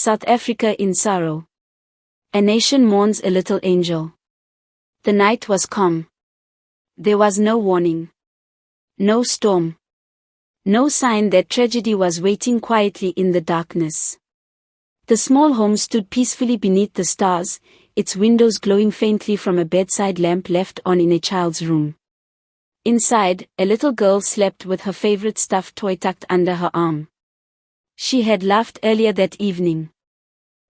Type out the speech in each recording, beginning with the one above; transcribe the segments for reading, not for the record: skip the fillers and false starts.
South Africa in sorrow. A nation mourns a little angel. The night was calm. There was no warning. No storm. No sign that tragedy was waiting quietly in the darkness. The small home stood peacefully beneath the stars, its windows glowing faintly from a bedside lamp left on in a child's room. Inside, a little girl slept with her favorite stuffed toy tucked under her arm. She had laughed earlier that evening.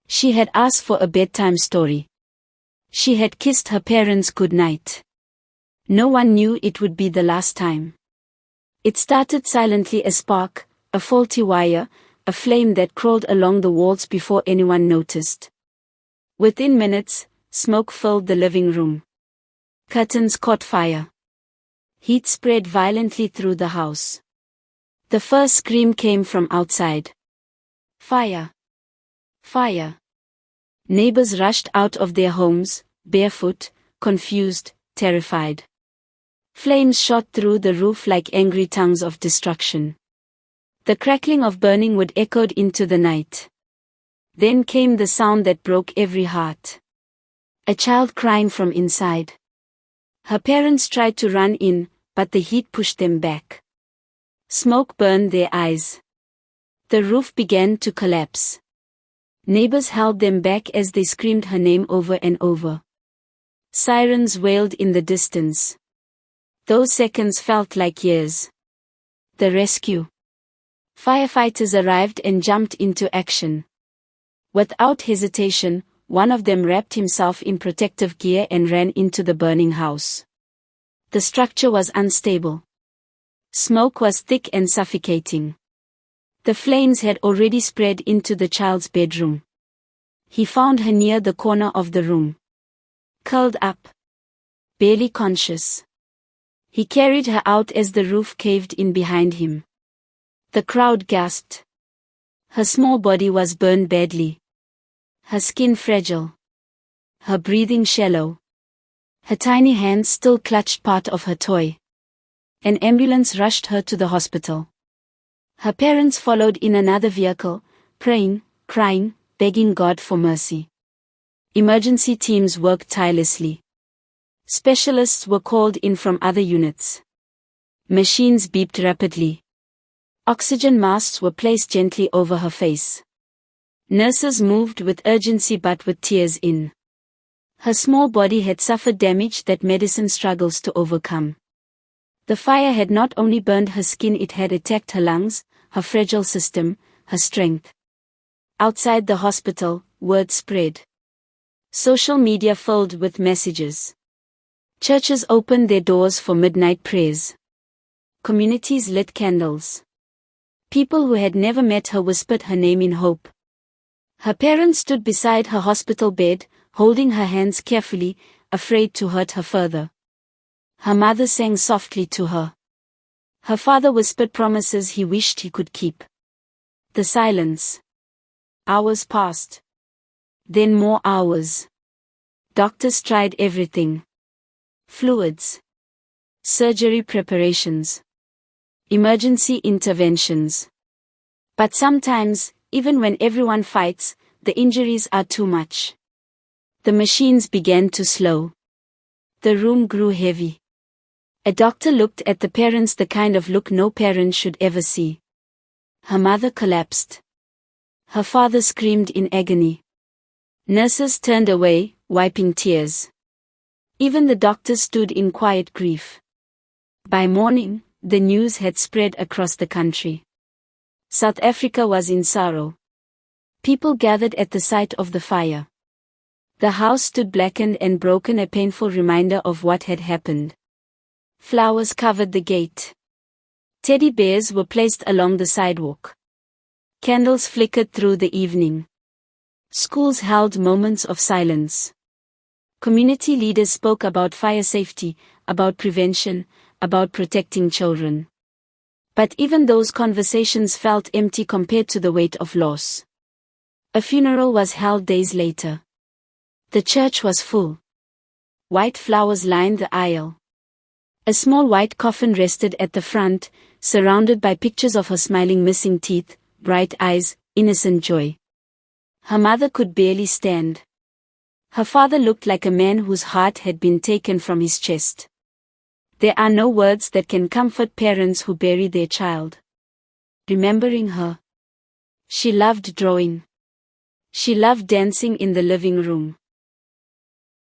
She had asked for a bedtime story. She had kissed her parents goodnight. No one knew it would be the last time. It started silently, a spark, a faulty wire, a flame that crawled along the walls before anyone noticed. Within minutes, smoke filled the living room. Curtains caught fire. Heat spread violently through the house. The first scream came from outside. Fire! Fire! Neighbors rushed out of their homes, barefoot, confused, terrified. Flames shot through the roof like angry tongues of destruction. The crackling of burning wood echoed into the night. Then came the sound that broke every heart. A child crying from inside. Her parents tried to run in, but the heat pushed them back. Smoke burned their eyes. The roof began to collapse. Neighbors held them back as they screamed her name over and over. Sirens wailed in the distance. Those seconds felt like years. The rescue. Firefighters arrived and jumped into action. Without hesitation, one of them wrapped himself in protective gear and ran into the burning house. The structure was unstable. Smoke was thick and suffocating. The flames had already spread into the child's bedroom. He found her near the corner of the room. Curled up. Barely conscious. He carried her out as the roof caved in behind him. The crowd gasped. Her small body was burned badly. Her skin fragile. Her breathing shallow. Her tiny hands still clutched part of her toy. An ambulance rushed her to the hospital. Her parents followed in another vehicle, praying, crying, begging God for mercy. Emergency teams worked tirelessly. Specialists were called in from other units. Machines beeped rapidly. Oxygen masks were placed gently over her face. Nurses moved with urgency but with tears in. Her small body had suffered damage that medicine struggles to overcome. The fire had not only burned her skin, it had attacked her lungs, her fragile system, her strength. Outside the hospital, word spread. Social media filled with messages. Churches opened their doors for midnight prayers. Communities lit candles. People who had never met her whispered her name in hope. Her parents stood beside her hospital bed, holding her hands carefully, afraid to hurt her further. Her mother sang softly to her. Her father whispered promises he wished he could keep. The silence. Hours passed. Then more hours. Doctors tried everything. Fluids. Surgery preparations. Emergency interventions. But sometimes, even when everyone fights, the injuries are too much. The machines began to slow. The room grew heavy. A doctor looked at the parents, the kind of look no parent should ever see. Her mother collapsed. Her father screamed in agony. Nurses turned away, wiping tears. Even the doctors stood in quiet grief. By morning, the news had spread across the country. South Africa was in sorrow. People gathered at the site of the fire. The house stood blackened and broken, a painful reminder of what had happened. Flowers covered the gate. Teddy bears were placed along the sidewalk. Candles flickered through the evening. Schools held moments of silence. Community leaders spoke about fire safety, about prevention, about protecting children. But even those conversations felt empty compared to the weight of loss. A funeral was held days later. The church was full. White flowers lined the aisle. A small white coffin rested at the front, surrounded by pictures of her smiling missing teeth, bright eyes, innocent joy. Her mother could barely stand. Her father looked like a man whose heart had been taken from his chest. There are no words that can comfort parents who bury their child. Remembering her. She loved drawing. She loved dancing in the living room.